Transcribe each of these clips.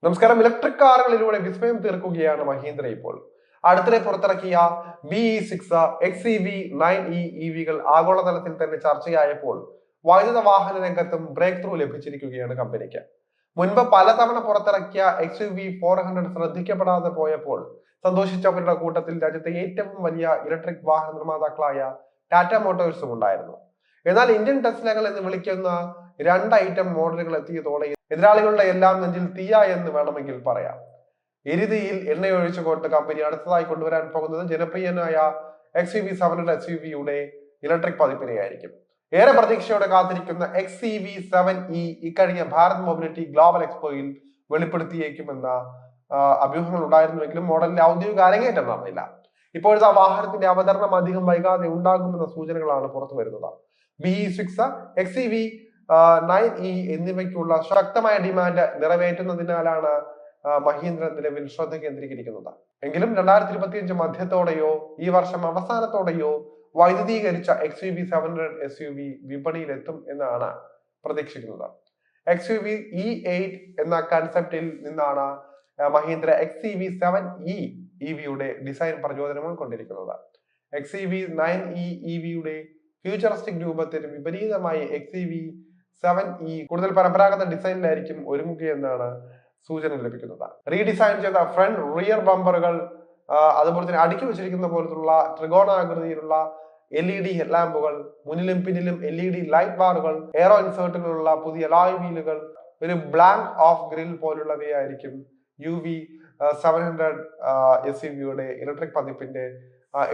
നമസ്കാരം. ഇലക്ട്രിക് കാറുകളിലൂടെ വിസ്മയം തീർക്കുകയാണ് മഹീന്ദ്ര ഇപ്പോൾ. അടുത്തിടെ പുറത്തിറക്കിയ BE6 XEV9e EVകൾ ആഗോളതലത്തിൽ തന്നെ ചർച്ചയായപ്പോൾ വൈദ്യുത വാഹന രംഗത്തും ബ്രേക്ക് ത്രൂ ലഭിച്ചിരിക്കുകയാണ് കമ്പനിക്ക്. മുൻപ് പലതവണ പുറത്തിറക്കിയ XUV400 ശ്രദ്ധിക്കപ്പെടാതെ പോയപ്പോൾ സന്തോഷിച്ചവരുടെ കൂട്ടത്തിൽ രാജ്യത്തെ ഏറ്റവും വലിയ ഇലക്ട്രിക് വാഹന നിർമ്മാതാക്കളായ ടാറ്റ മോട്ടോഴ്സും ഉണ്ടായിരുന്നു. എന്നാൽ ഇന്ത്യൻ ടെസ്ലകൾ എന്ന് വിളിക്കുന്ന രണ്ട് ഐറ്റം മോഡലുകൾ എത്തിയതോടെ എതിരാളികളുടെ എല്ലാം നെഞ്ചിൽ തീയ എന്ന് വേണമെങ്കിൽ പറയാം. എരുതിയിൽ എണ്ണയൊഴിച്ചുകൊണ്ട് കമ്പനി അടുത്തതായി കൊണ്ടുവരാൻ പോകുന്നത് ജനപ്രിയനായ XUV700 SUVയുടെ ഇലക്ട്രിക് പതിപ്പിനെയായിരിക്കും. ഏറെ പ്രതീക്ഷയോടെ കാത്തിരിക്കുന്ന XEV7e ഇക്കഴിഞ്ഞ ഭാരത് മൊബിലിറ്റി ഗ്ലോബൽ എക്സ്പോയിൽ വെളിപ്പെടുത്തിയേക്കുമെന്ന അഭ്യൂഹങ്ങൾ ഉണ്ടായിരുന്നുവെങ്കിലും മോഡലിന്റെ ഔദ്യോഗിക അരങ്ങേറ്റം നടന്നില്ല. ഇപ്പോഴത്തെ വാഹനത്തിന്റെ അവതരണം അധികം വൈകാതെ ഉണ്ടാകുമെന്ന സൂചനകളാണ് പുറത്തു വരുന്നത്. BE6 XEV9e എന്നിവയ്ക്കുള്ള ശക്തമായ ഡിമാൻഡ് നിറവേറ്റുന്നതിനാലാണ് മഹീന്ദ്ര നിലവിൽ ശ്രദ്ധ കേന്ദ്രീകരിക്കുന്നത്. എങ്കിലും 2025 മധ്യത്തോടെയോ ഈ വർഷം അവസാനത്തോടെയോ വൈദ്യുതീകരിച്ച XUV700 SUV വിപണിയിലെത്തും എന്നാണ് പ്രതീക്ഷിക്കുന്നത്. XUV E8 എന്ന കൺസെപ്റ്റിൽ നിന്നാണ് മഹീന്ദ്ര XEV7e EVയുടെ ഡിസൈൻ പ്രചോദനം ഉൾക്കൊണ്ടിരിക്കുന്നത്. XEV9e EVയുടെ ഫ്യൂച്ചറിസ്റ്റിക് രൂപത്തിന് വിപരീതമായി XEV7e കൂടുതൽ പരമ്പരാഗത ഡിസൈനിലായിരിക്കും ഒരുങ്ങുകയെന്നാണ് സൂചന ലഭിക്കുന്നത്. റീഡിസൈൻ ചെയ്ത ഫ്രണ്ട് റിയർ ബമ്പറുകൾ, അതുപോലെ തന്നെ അടുക്കി വെച്ചിരിക്കുന്ന പോലത്തുള്ള ത്രികോണാകൃതിയിലുള്ള LED ഹെഡ്ലാമ്പുകൾ, മുന്നിലും പിന്നിലും LED ലൈറ്റ് ബാറുകൾ, എയറോ ഇൻസേർട്ടുകളുള്ള പുതിയ അലോയ് വീലുകൾ, ഒരു ബ്ലാങ്ക് ഓഫ് ഗ്രിൽ പോലുള്ളവയായിരിക്കും UV700 SUVയുടെ ഇലക്ട്രിക് പതിപ്പിന്റെ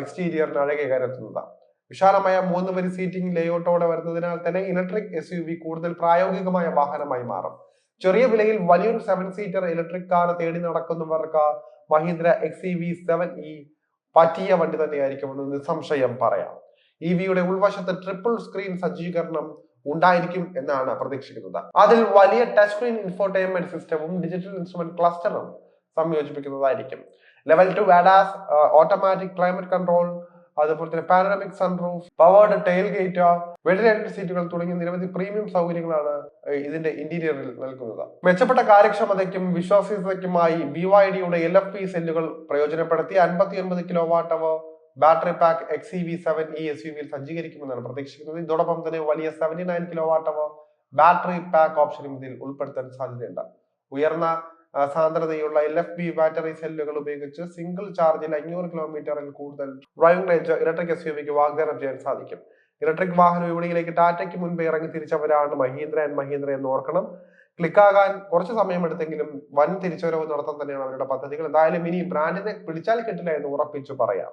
എക്സ്റ്റീരിയറിന് അഴകെ കയറുന്നത്. വിശാലമായ 3 വരി സീറ്റിംഗ് ലേഔട്ടോടെ വരുന്നതിനാൽ തന്നെ ഇലക്ട്രിക് SUV കൂടുതൽ പ്രായോഗികമായ വാഹനമായി മാറും. ചെറിയ വിലയിൽ വലിയൊരു 7 സീറ്റർ ഇലക്ട്രിക് കാർ തേടി നടക്കുന്നവർക്ക് മഹീന്ദ്ര XEV7e പറ്റിയ വണ്ടി തന്നെയായിരിക്കുമെന്ന് നിസ്സംശയം പറയാം. EVയുടെ ഉൾവശത്ത് ട്രിപ്പിൾ സ്ക്രീൻ സജ്ജീകരണം ഉണ്ടായിരിക്കും എന്നാണ് പ്രതീക്ഷിക്കുന്നത്. അതിൽ വലിയ ടച്ച് സ്ക്രീൻ ഇൻഫോർടൈൻമെന്റ് സിസ്റ്റവും ഡിജിറ്റൽ ഇൻസ്ട്രുമെന്റ് ക്ലസ്റ്ററും സംയോജിപ്പിക്കുന്നതായിരിക്കും. Level 2 ADAS, automatic climate control, അതുപോലെ തന്നെ panoramic sunroof, powered tailgate, ventilated സീറ്റുകൾ തുടങ്ങിയ നിരവധി പ്രീമിയം സൗകര്യങ്ങളാണ് ഇതിന്റെ ഇന്റീരിയറിൽ നൽകുന്നത്. മെച്ചപ്പെട്ട കാര്യക്ഷമതയ്ക്കും വിശ്വാസ്യതയ്ക്കുമായി BYDയുടെ LFP സെല്ലുകൾ പ്രയോജനപ്പെടുത്തി 59 kW ബാറ്ററി പാക്ക് XEV7e SUVയിൽ സജ്ജീകരിക്കുമെന്നാണ് പ്രതീക്ഷിക്കുന്നത്. ഇതോടൊപ്പം തന്നെ വലിയ 79 kW ബാറ്ററി പാക്ക് ഓപ്ഷനും ഇതിൽ ഉൾപ്പെടുത്താൻ സാധ്യതയുണ്ട്. ഉയർന്ന സാന്ദ്രതയുള്ള LFP ബാറ്ററി സെല്ലുകൾ ഉപയോഗിച്ച് സിംഗിൾ ചാർജിൽ 500 കിലോമീറ്ററിൽ കൂടുതൽ ഡ്രൈവിംഗ് റേഞ്ച് ഇലക്ട്രിക് SUVക്ക് വാഗ്ദാനം ചെയ്യാൻ സാധിക്കും. ഇലക്ട്രിക് വാഹന വിപണിയിലേക്ക് ടാറ്റയ്ക്ക് മുൻപേ ഇറങ്ങി തിരിച്ചവരാണ് മഹീന്ദ്ര എന്ന് ഓർക്കണം. ക്ലിക്കാകാൻ കുറച്ച് സമയമെടുത്തെങ്കിലും വൻ തിരിച്ചുവരവ് നടത്താൻ തന്നെയാണ് അവരുടെ പദ്ധതികൾ. എന്തായാലും ഇനി ബ്രാൻഡിനെ പിടിച്ചാൽ കിട്ടില്ല എന്ന് ഉറപ്പിച്ചു പറയാം.